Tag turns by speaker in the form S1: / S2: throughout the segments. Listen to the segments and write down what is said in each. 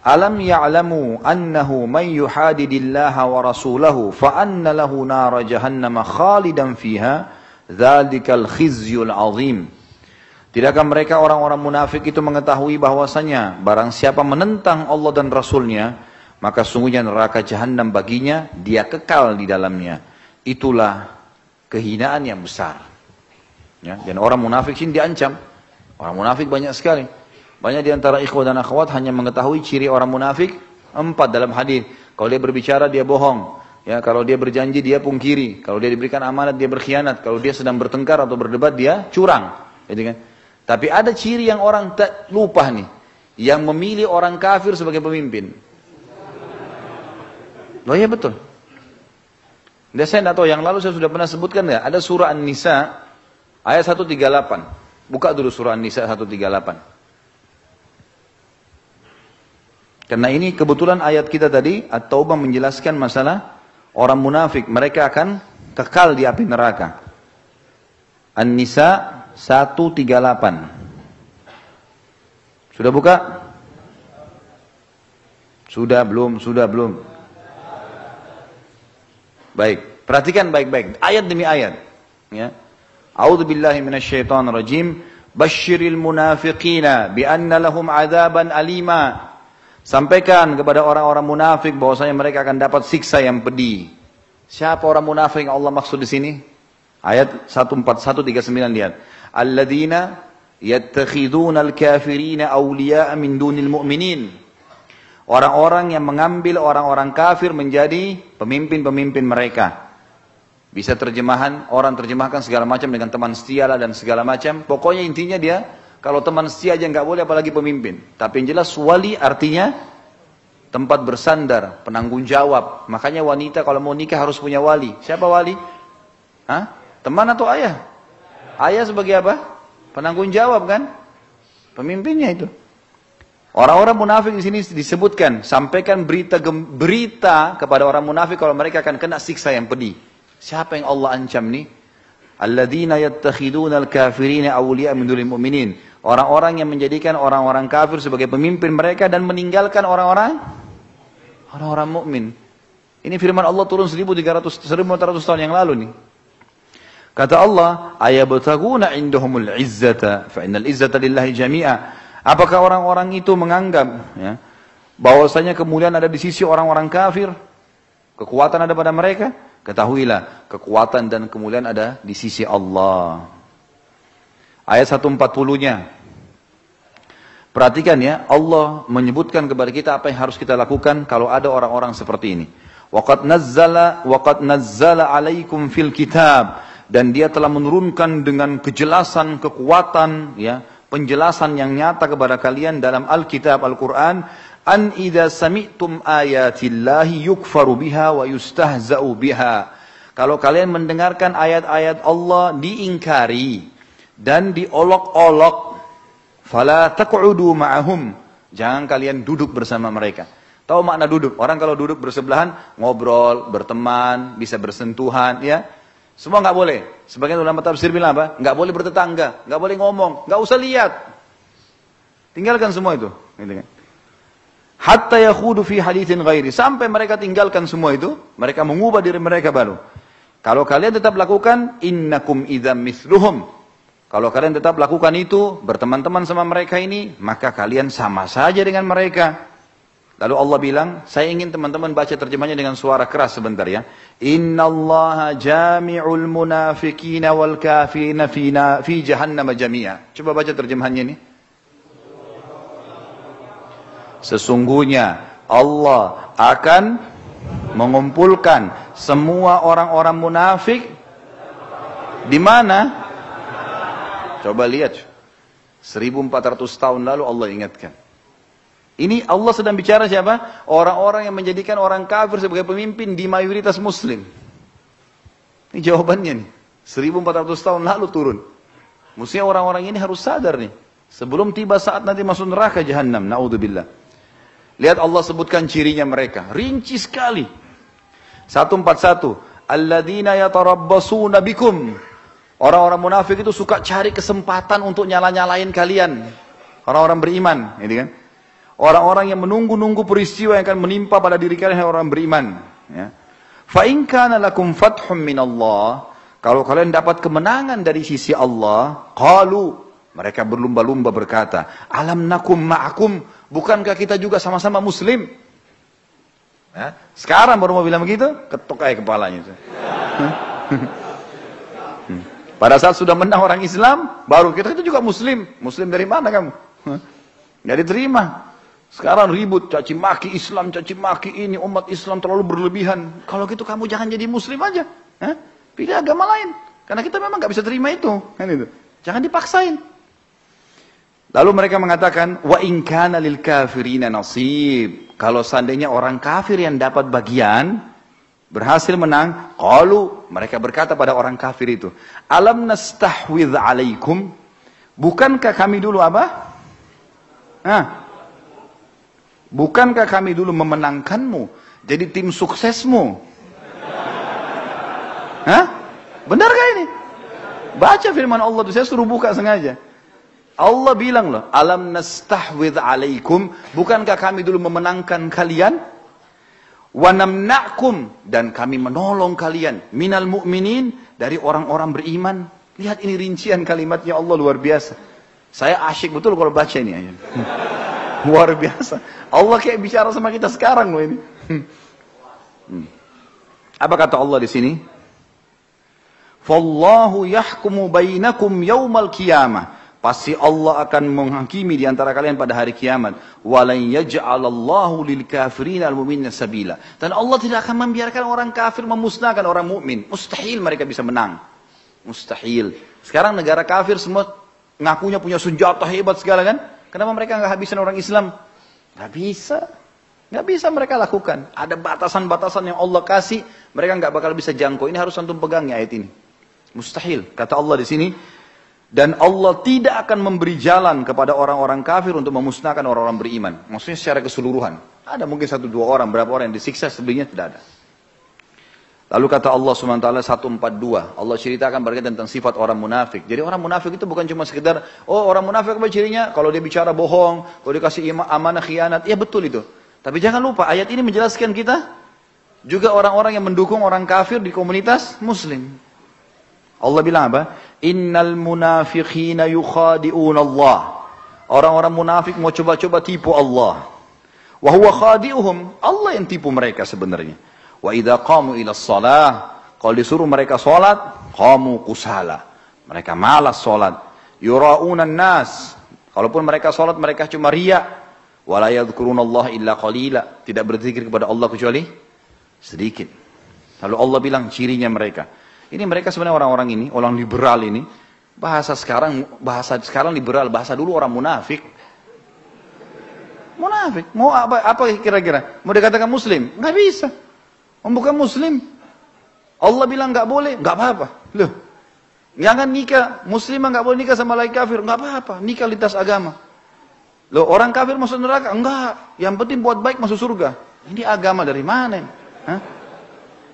S1: Alam ya'lamu annahu man yuhadidillaha wa rasulahu fa anna lahu nara jahannama khalidan fiha dzalikal khizyul azim. Tidakkah mereka orang-orang munafik itu mengetahui bahwasanya barang siapa menentang Allah dan Rasulnya, maka sungguhnya neraka jahanam baginya, dia kekal di dalamnya. Itulah kehinaan yang besar. Ya, dan orang munafik ini diancam. Orang munafik banyak sekali. Banyak di antara ikhwah dan akhwat hanya mengetahui ciri orang munafik 4 dalam hadis. Kalau dia berbicara dia bohong. Ya, kalau dia berjanji dia pungkiri. Kalau dia diberikan amanat dia berkhianat. Kalau dia sedang bertengkar atau berdebat dia curang. Gitu kan? Tapi ada ciri yang orang tak lupa nih. Yang memilih orang kafir sebagai pemimpin. Oh iya betul. Dan saya tidak tahu, yang lalu saya sudah pernah sebutkan ya. Ada surah An-Nisa ayat 138. Buka dulu surah An-Nisa 138. Karena ini kebetulan ayat kita tadi, At-Taubah menjelaskan masalah orang munafik. Mereka akan kekal di api neraka. An-Nisa 138. Sudah buka? Sudah belum? Baik, perhatikan baik-baik. Ayat demi ayat. Ya. A'udzubillahi minasyaitonirrajim. Basyiril munafiqina bi'anna lahum 'adzaban alima. Sampaikan kepada orang-orang munafik bahwasanya mereka akan dapat siksa yang pedih. Siapa orang munafik yang Allah maksud di sini? Ayat 14139 lihat. Alladzina yattakhiduna al-kafirina awliya'a min dunil mu'minin. Orang-orang yang mengambil orang-orang kafir menjadi pemimpin-pemimpin mereka. Bisa terjemahan, orang terjemahkan segala macam dengan teman setia dan segala macam. Pokoknya intinya dia, kalau teman setia aja nggak boleh apalagi pemimpin. Tapi yang jelas wali artinya tempat bersandar, penanggung jawab. Makanya wanita kalau mau nikah harus punya wali. Siapa wali? Hah? Teman atau ayah? Ayah sebagai apa? Penanggung jawab kan? Pemimpinnya itu. Orang-orang munafik di sini disebutkan, sampaikan berita kepada orang munafik kalau mereka akan kena siksa yang pedih. Siapa yang Allah ancam nih? Alladzina yattakhiduna al-kafirina awliya min dunil mu'minin. Orang-orang yang menjadikan orang-orang kafir sebagai pemimpin mereka dan meninggalkan orang-orang mukmin. Ini firman Allah turun 1400 tahun yang lalu nih. Kata Allah, ayabtaguna indahumul izzata fa innal izzata lillahi jami'a. Apakah orang-orang itu menganggap ya, bahwasanya kemuliaan ada di sisi orang-orang kafir? Kekuatan ada pada mereka? Ketahuilah, kekuatan dan kemuliaan ada di sisi Allah. Ayat 140-nya. Perhatikan ya, Allah menyebutkan kepada kita apa yang harus kita lakukan kalau ada orang-orang seperti ini. Waqad nazzala 'alaikum fil kitab. Dan dia telah menurunkan dengan kejelasan, kekuatan, ya, penjelasan yang nyata kepada kalian dalam Alkitab, Al-Quran, an idza sami'tum ayatillahi yukfaru biha wa yustahza'u biha. Kalau kalian mendengarkan ayat-ayat Allah diingkari dan diolok-olok, fala taq'udu ma'ahum. Jangan kalian duduk bersama mereka. Tahu makna duduk? Orang kalau duduk bersebelahan, ngobrol, berteman, bisa bersentuhan, ya. Semua nggak boleh. Sebagian ulama tafsir bilang apa? Nggak boleh bertetangga, nggak boleh ngomong, nggak usah lihat. Tinggalkan semua itu. Hatta yakhudu fi haditsin ghairi. Sampai mereka tinggalkan semua itu, mereka mengubah diri mereka baru. Kalau kalian tetap lakukan, innakum idzam mithluhum. Kalau kalian tetap lakukan itu, berteman-teman sama mereka ini, maka kalian sama saja dengan mereka. Lalu Allah bilang, saya ingin teman-teman baca terjemahnya dengan suara keras sebentar ya. Innallaha jami'ul munafiqina wal kafirina fi jahannam jami'a. Coba baca terjemahannya ini. Sesungguhnya Allah akan mengumpulkan semua orang-orang munafik di mana? Coba lihat. 1400 tahun lalu Allah ingatkan. Ini Allah sedang bicara siapa? Orang-orang yang menjadikan orang kafir sebagai pemimpin di mayoritas muslim. Ini jawabannya nih. 1400 tahun lalu turun. Mestinya orang-orang ini harus sadar nih. Sebelum tiba saat nanti masuk neraka jahanam. Na'udzubillah. Lihat Allah sebutkan cirinya mereka. Rinci sekali. 141. Alladzina yatarabbasuna bikum. Orang-orang munafik itu suka cari kesempatan untuk nyala-nyalain kalian. Orang-orang beriman. Gitu kan? Orang-orang yang menunggu-nunggu peristiwa yang akan menimpa pada diri kalian orang beriman. Ya. Fa in kana lakum fathum min Allah, kalau kalian dapat kemenangan dari sisi Allah, qalu, mereka berlumba-lumba berkata, alam nakum ma'akum, bukankah kita juga sama-sama muslim? Ya. Sekarang baru mau bilang begitu, ketok aja kepalanya. Pada saat sudah menang orang Islam, baru kita itu juga muslim. Muslim dari mana kamu? Nggak diterima. Sekarang ribut, caci maki Islam, caci maki ini, umat Islam terlalu berlebihan. Kalau gitu kamu jangan jadi muslim aja. Pilih agama lain. Karena kita memang nggak bisa terima itu. Jangan dipaksain. Lalu mereka mengatakan, wa in kana lil kafirina nasib. Kalau seandainya orang kafir yang dapat bagian, berhasil menang, qalu, mereka berkata pada orang kafir itu, alam nastahwidh alaikum, bukankah kami dulu apa? Bukankah kami dulu memenangkanmu, jadi tim suksesmu? Benar gak ini? Baca firman Allah itu, saya suruh buka sengaja. Allah bilang loh, alam nastahwidh alaikum, bukankah kami dulu memenangkan kalian? Wa namna'kum, dan kami menolong kalian, minal mu'minin, dari orang-orang beriman. Lihat ini rincian kalimatnya Allah luar biasa. Saya asyik betul kalau baca ini ayat. Luar biasa. Allah kayak bicara sama kita sekarang loh ini. Apa kata Allah di sini? Fallahu yahkumu bainakum yaumal qiyamah. Pasti Allah akan menghakimi di antara kalian pada hari kiamat. Walan yaj'alallahu lil kafirina al mu'minina sabila. Dan Allah tidak akan membiarkan orang kafir memusnahkan orang mukmin. Mustahil mereka bisa menang. Mustahil. Sekarang negara kafir semua ngakunya punya senjata hebat segala kan? Kenapa mereka nggak habisin orang Islam? Nggak bisa. Nggak bisa mereka lakukan. Ada batasan-batasan yang Allah kasih, mereka nggak bakal bisa jangkau. Ini harus antum pegang ya ayat ini. Mustahil. Kata Allah di sini. Dan Allah tidak akan memberi jalan kepada orang-orang kafir untuk memusnahkan orang-orang beriman. Maksudnya secara keseluruhan. Ada mungkin 1-2 orang, berapa orang yang disiksa, sebelumnya tidak ada. Lalu kata Allah SWT 142, Allah ceritakan berkaitan tentang sifat orang munafik. Jadi orang munafik itu bukan cuma sekedar, oh orang munafik apa cirinya? Kalau dia bicara bohong, kalau dikasih amanah khianat, ya betul itu. Tapi jangan lupa, ayat ini menjelaskan kita, juga orang-orang yang mendukung orang kafir di komunitas muslim. Allah bilang apa? Innal munafiqina yukhadi'un Allah. Orang-orang munafik mau coba-coba tipu Allah. Wa huwa khadi'uhum. Allah yang tipu mereka sebenarnya. Wa idza qamu ila shalah, kalau disuruh mereka salat, qamu kusala. Mereka malas salat. Yura'unan nas. Kalaupun mereka salat, mereka cuma riya. Wa la yadhkurunallaha illa qalila. Tidak berzikir kepada Allah kecuali sedikit. Lalu Allah bilang cirinya mereka. Ini mereka sebenarnya orang-orang ini, orang liberal ini, bahasa sekarang liberal, bahasa dulu orang munafik. Munafik, mau apa kira-kira? Mau dikatakan muslim? Nggak bisa. Bukan muslim. Allah bilang nggak boleh, nggak apa-apa. Loh, jangan nikah, muslimah nggak boleh nikah sama laki kafir, nggak apa-apa. Nikah lintas agama. Loh, orang kafir masuk neraka? Enggak. Yang penting buat baik masuk surga. Ini agama dari mana?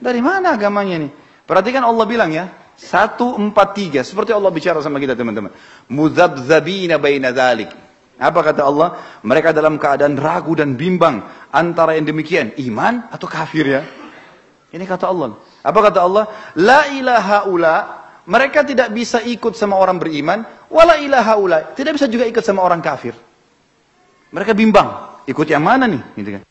S1: Dari mana agamanya ini? Perhatikan Allah bilang ya, 143, seperti Allah bicara sama kita teman-teman. Mudzabdzabina baina dzalik. Apa kata Allah? Mereka dalam keadaan ragu dan bimbang antara yang demikian, iman atau kafir ya. Ini kata Allah. Apa kata Allah? La ilaha ula, mereka tidak bisa ikut sama orang beriman, wala ilaha ula, tidak bisa juga ikut sama orang kafir. Mereka bimbang, ikut yang mana nih? Gitu kan.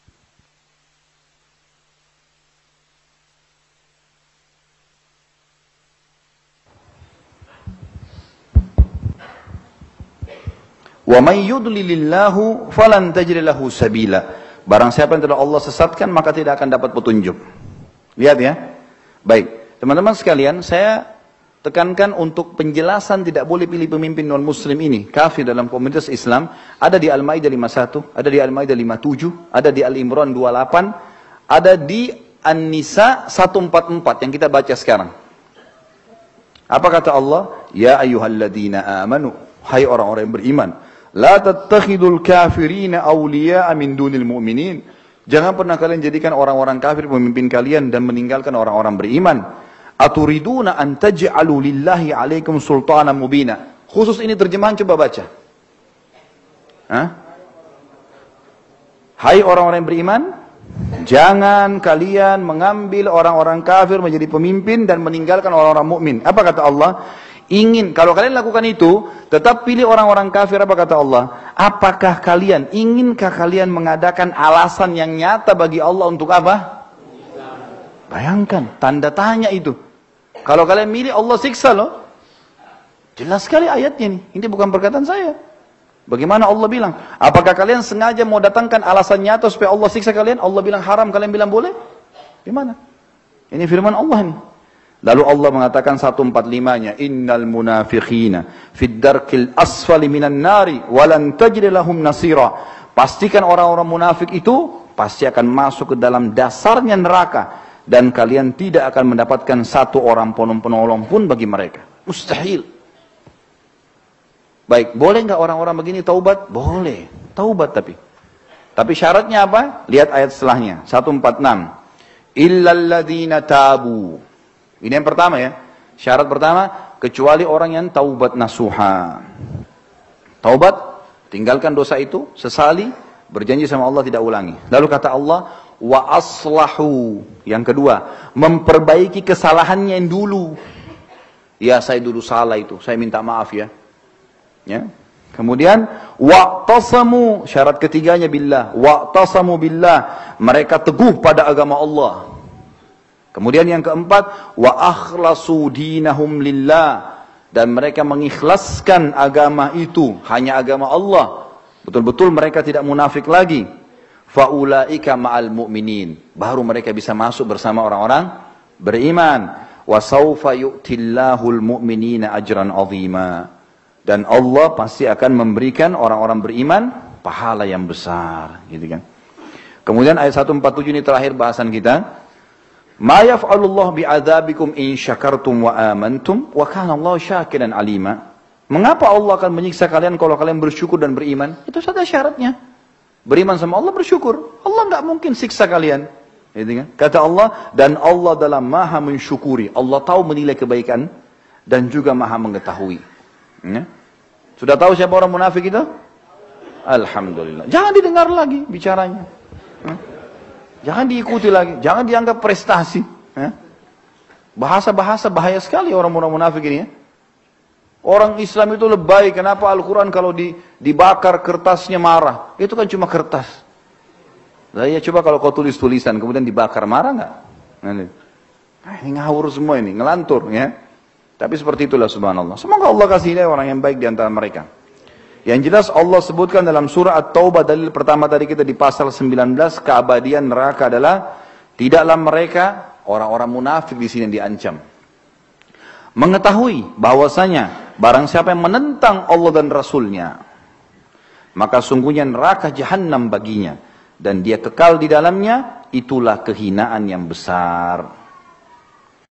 S1: Wa may yudlilillahu falan tajid lahu sabila. Barang siapa yang telah Allah sesatkan maka tidak akan dapat petunjuk. Lihat ya. Baik, teman-teman sekalian, saya tekankan untuk penjelasan tidak boleh pilih pemimpin non muslim ini kafir dalam komunitas Islam. Ada di Al-Maidah 51, ada di Al-Maidah 57, ada di Al-Imran 28, ada di An-Nisa 144 yang kita baca sekarang. Apa kata Allah? Ya ayyuhalladzina amanu, hai orang-orang yang beriman, la tattakhidul kafirina awliya'a min dunil mu'minin. Jangan pernah kalian jadikan orang-orang kafir pemimpin kalian dan meninggalkan orang-orang beriman. Aturiduna an taj'alu lillahi 'alaikum sultanan mubina. Khusus ini terjemahan coba baca. Hai orang-orang yang beriman, jangan kalian mengambil orang-orang kafir menjadi pemimpin dan meninggalkan orang-orang mukmin. Apa kata Allah? Kalau kalian lakukan itu, tetap pilih orang-orang kafir. Apa kata Allah? Apakah inginkah kalian mengadakan alasan yang nyata bagi Allah untuk apa? Bayangkan, tanda tanya itu. Kalau kalian milih, Allah siksa loh. Jelas sekali ayatnya nih. Ini bukan perkataan saya. Bagaimana Allah bilang? Apakah kalian sengaja mau datangkan alasan nyata supaya Allah siksa kalian? Allah bilang haram, kalian bilang boleh? Gimana? Ini firman Allah nih. Lalu Allah mengatakan 145-nya, Innal munafiqina fid darkil asfali minan nari walan tajid lahum nasira. Pastikan orang-orang munafik itu pasti akan masuk ke dalam dasarnya neraka dan kalian tidak akan mendapatkan satu orang penolong pun bagi mereka. Mustahil. Baik, boleh nggak orang-orang begini taubat? Boleh, taubat tapi syaratnya apa? Lihat ayat setelahnya, 146. Illalladzina tabu. Ini yang pertama ya. Syarat pertama, kecuali orang yang taubat nasuha. Taubat, tinggalkan dosa itu, sesali, berjanji sama Allah tidak ulangi. Lalu kata Allah, wa aslahu. Yang kedua, memperbaiki kesalahannya yang dulu. Ya, saya dulu salah itu, saya minta maaf ya. Ya. Kemudian waqtasamu, syarat ketiganya billah, waqtasamu billah, mereka teguh pada agama Allah. Kemudian yang keempat, wa akhlasu dinahum lillah, dan mereka mengikhlaskan agama itu hanya agama Allah. Betul-betul mereka tidak munafik lagi. Faulaika ma'al mu'minin, baru mereka bisa masuk bersama orang-orang beriman. Wa sawfa yu'tillahul mu'minina ajran 'azima. Dan Allah pasti akan memberikan orang-orang beriman pahala yang besar, gitu kan. Kemudian ayat 147 ini terakhir bahasan kita. Ma yaf'alullah bi'adzabikum in syakartum wa amantum wa kana Allah syakiran alima. Mengapa Allah akan menyiksa kalian kalau kalian bersyukur dan beriman? Itu saja syaratnya. Beriman sama Allah, bersyukur. Allah enggak mungkin siksa kalian. Gitu kan? Kata Allah, dan Allah dalam Maha mensyukuri. Allah tahu menilai kebaikan dan juga Maha mengetahui. Ya? Sudah tahu siapa orang munafik itu? Alhamdulillah. Jangan didengar lagi bicaranya. Jangan diikuti lagi. Jangan dianggap prestasi. Bahasa-bahasa bahaya sekali orang-orang munafik ini. Ya? Orang Islam itu lebay. Kenapa Al-Quran kalau dibakar kertasnya marah? Itu kan cuma kertas. Nah, ya coba kalau kau tulis tulisan kemudian dibakar, marah nggak? Ini ngawur semua ini, ngelantur ya. Tapi seperti itulah subhanallah. Semoga Allah kasih hidayah orang yang baik di antara mereka. Yang jelas Allah sebutkan dalam surah At-Taubah, dalil pertama tadi kita di pasal 19, keabadian neraka adalah tidaklah mereka orang-orang munafik di sini diancam. Mengetahui bahwasanya barang siapa yang menentang Allah dan Rasulnya, maka sungguhnya neraka jahanam baginya dan dia kekal di dalamnya, itulah kehinaan yang besar.